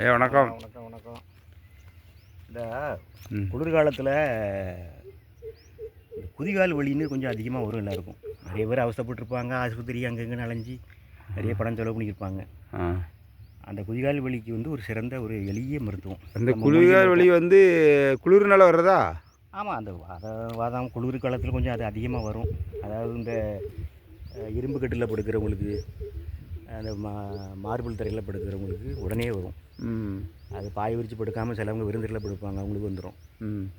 ஐயா வணக்கம். வணக்கம் வணக்கம். இந்த குளிர்காலத்தில் இந்த குதிகால் வலின்னு கொஞ்சம் அதிகமாக வரும் எல்லாருக்கும். நிறைய பேர் அவசரப்பட்டுருப்பாங்க, ஆஸ்பத்திரி அங்கங்கே அலைஞ்சி நிறைய பணம் செலவு பண்ணியிருப்பாங்க. அந்த குதிகால் வலிக்கு வந்து ஒரு சிறந்த ஒரு எளிய மருத்துவம். அந்த குளிர்கால் வலி வந்து குளிர்னால வர்றதா? ஆமாம், அந்த வாதம் குளிர் காலத்தில் கொஞ்சம் அது அதிகமாக வரும். அதாவது இந்த இரும்பு கட்டில் படுக்கிறவங்களுக்கு, அந்த மார்பிள் தரையில் படுக்கிறவங்களுக்கு உடனே வரும். அது பாய் விரித்து படுக்காமல் சிலவங்க விருந்தில் படுப்பாங்க, அவங்களுக்கு வந்துடும்.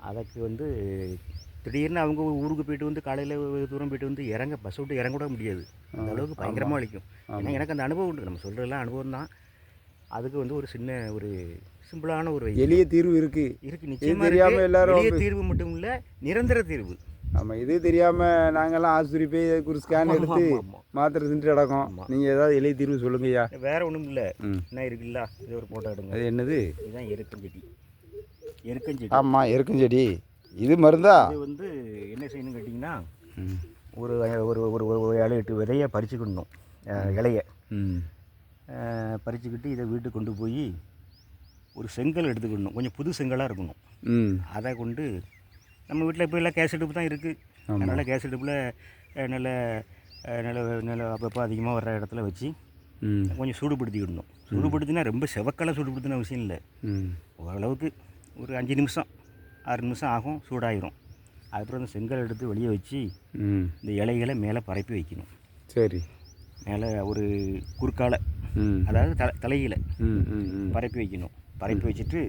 அதுக்கு வந்து திடீர்னு அவங்க ஊருக்கு போய்ட்டு வந்து காலையில் தூரம் போய்ட்டு வந்து பஸ் விட்டு இறங்க கூட முடியாது. அந்த அளவுக்கு பயங்கரமாக வலிக்கும். ஏன்னா எனக்கு அந்த அனுபவம் உண்டு. நம்ம சொல்கிறதெல்லாம் அனுபவம் தான். அதுக்கு வந்து ஒரு சின்ன ஒரு சிம்பிளான ஒரு எளிய தீர்வு இருக்குது. நிச்சயமாக தெரியாமல் எல்லாரும் எளிய தீர்வு மட்டும் இல்லை, நிரந்தர தீர்வு. ஆமாம், இது தெரியாமல் நாங்கள்லாம் ஆஸ்பத்திரி போய் ஒரு ஸ்கேன் எடுத்து மாத்திரை தின்ட்டு நடக்கும். நீங்கள் ஏதாவது எளிய தீர்வு சொல்லுங்கய்யா. வேறு ஒன்றும் இல்லை, என்ன இருக்குல்ல, இது ஒரு ஃபோட்டோ எடுங்க. அது என்னது? இதுதான் எருக்கஞ்செடி. ஆமாம், எருக்கஞ்செடி. இது மருந்தா? இது வந்து என்ன செய்யணும்னு கேட்டிங்கன்னா, ஒரு ஒரு ஒரு 7-8 விதையை பறிச்சுக்கிடணும். இலையை பறிச்சுக்கிட்டு இதை வீட்டுக்கு கொண்டு போய் ஒரு செங்கல் எடுத்துக்கிடணும். கொஞ்சம் புது செங்கலாக இருக்கணும். அதை கொண்டு நம்ம வீட்டில் இப்போ எல்லாம் கேஸ் அடுப்பு தான் இருக்குது. அதனால் கேஸ் அடுப்பில் நல்ல நல்ல நல்ல அப்பப்போ அதிகமாக வர்ற இடத்துல வச்சு கொஞ்சம் சூடுபடுத்திக்கிடணும். சூடுபடுத்தினா ரொம்ப செவக்கலை சூடுபடுத்தின அவசியம் இல்லை. ஓரளவுக்கு ஒரு 5 நிமிஷம் 6 நிமிஷம் ஆகும், சூடாயிரும். அதுக்கப்புறம் அந்த செங்கல் எடுத்து வெளியே வச்சு இந்த இலைகளை மேலே பரப்பி வைக்கணும். சரி. மேலே ஒரு குறுக்கால, அதாவது தலையில் பரப்பி வைக்கணும். பரப்பி வச்சுட்டு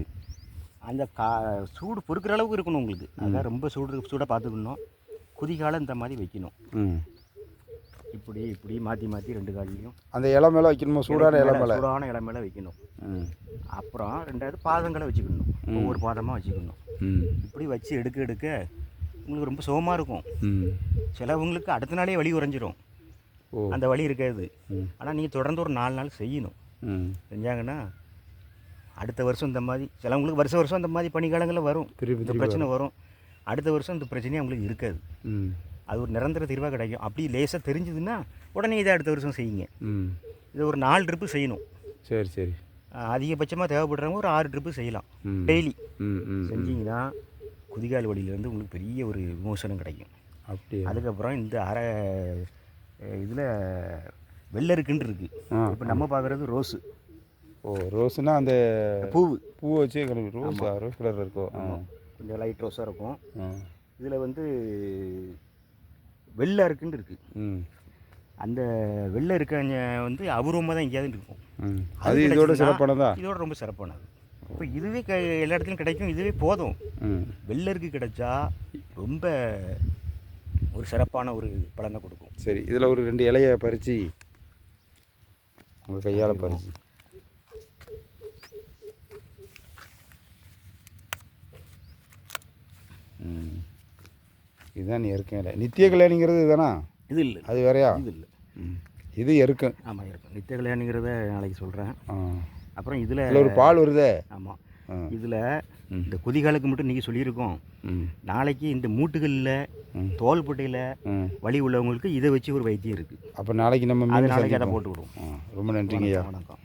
அந்த சூடு பொறுக்கிற அளவுக்கு இருக்கணும் உங்களுக்கு. அதான் ரொம்ப சூடாக பார்த்துக்கணும். குதிகாலம் இந்த மாதிரி வைக்கணும். இப்படி இப்படி மாற்றி மாற்றி 2 காலையும் அந்த இலை மேலே வைக்கணுமா? சூடான இலை மேலே வைக்கணும். அப்புறம் 2வது பாதங்களை வச்சுக்கணும். ஒவ்வொரு பாதமாக வச்சுக்கணும். இப்படி வச்சு எடுக்க எடுக்க உங்களுக்கு ரொம்ப சுகமாக இருக்கும். சிலவங்களுக்கு அடுத்த நாளே வலி குறைஞ்சிரும். அந்த வலி இருக்காது. ஆனால் நீங்கள் தொடர்ந்து ஒரு 4 நாள் செய்யணும். செஞ்சாங்கன்னா அடுத்த வருஷம் இந்த மாதிரி, சிலவங்களுக்கு வருஷம் இந்த மாதிரி பனிக்காலங்களில் வரும், இந்த பிரச்சனை வரும். அடுத்த வருஷம் இந்த பிரச்சனையே அவங்களுக்கு இருக்காது. அது ஒரு நிரந்தர தீர்வாக கிடைக்கும். அப்படி லேசாக தெரிஞ்சதுன்னா உடனே இதை அடுத்த வருஷம் செய்யுங்க. இதை ஒரு 4 ட்ரிப்பு செய்யணும். சரி சரி. அதிகபட்சமாக தேவைப்படுறவங்க ஒரு 6 ட்ரிப்பு செய்யலாம் டெய்லி. செஞ்சிங்கன்னா குதிகால் வலியிலேருந்து உங்களுக்கு பெரிய ஒரு விமோசனம் கிடைக்கும். அப்படி அதுக்கப்புறம் இந்த இதில் வெள்ளருக்குன்னு இருக்குது. இப்போ நம்ம பார்க்குறது ரோஸு. ரோஸுனா அந்த பூவை வச்சு ரோஸ் கலர் இருக்கும். கொஞ்சம் லைட் ரோஸாக இருக்கும். இதில் வந்து வெள்ளை இருக்குன்னு இருக்குது. அந்த வெள்ளை இருக்க வந்து அபூர்வமாக தான் எங்கேயாவது இருக்கும். அது இதோட சிறப்பானதா? இதோட ரொம்ப சிறப்பானது. இப்போ இதுவே எல்லா இடத்துலையும் கிடைக்கும். இதுவே போதும். வெள்ளை இருக்கு கிடைச்சா ரொம்ப ஒரு சிறப்பான ஒரு பலனை கொடுக்கும். சரி, இதில் ஒரு 2 இலையை பறித்து உங்கள் கையால் பறித்து இதுதான் எருக்கம் இலை. நித்திய கல்யாணிங்கிறது இதுதானா? இது இல்லை, அது வேறையா? இது இல்லை, இது எருக்கம். ஆமாம், எருக்கம். நித்திய கல்யாணிங்கிறத நாளைக்கு சொல்கிறேன். அப்புறம் இதில் ஒரு பால் வருதே. ஆமாம், இதில் இந்த குதிகாலுக்கு மட்டும் நீங்கள் சொல்லியிருக்கோம். நாளைக்கு இந்த மூட்டுகளில் தோள்பட்டையில் வலி உள்ளவங்களுக்கு இதை வச்சு ஒரு வைத்தியம் இருக்குது. அப்போ நாளைக்கு நம்ம நாளைக்கு அதை போட்டு விடுவோம். ரொம்ப நன்றிங்க ஐயா. வணக்கம்.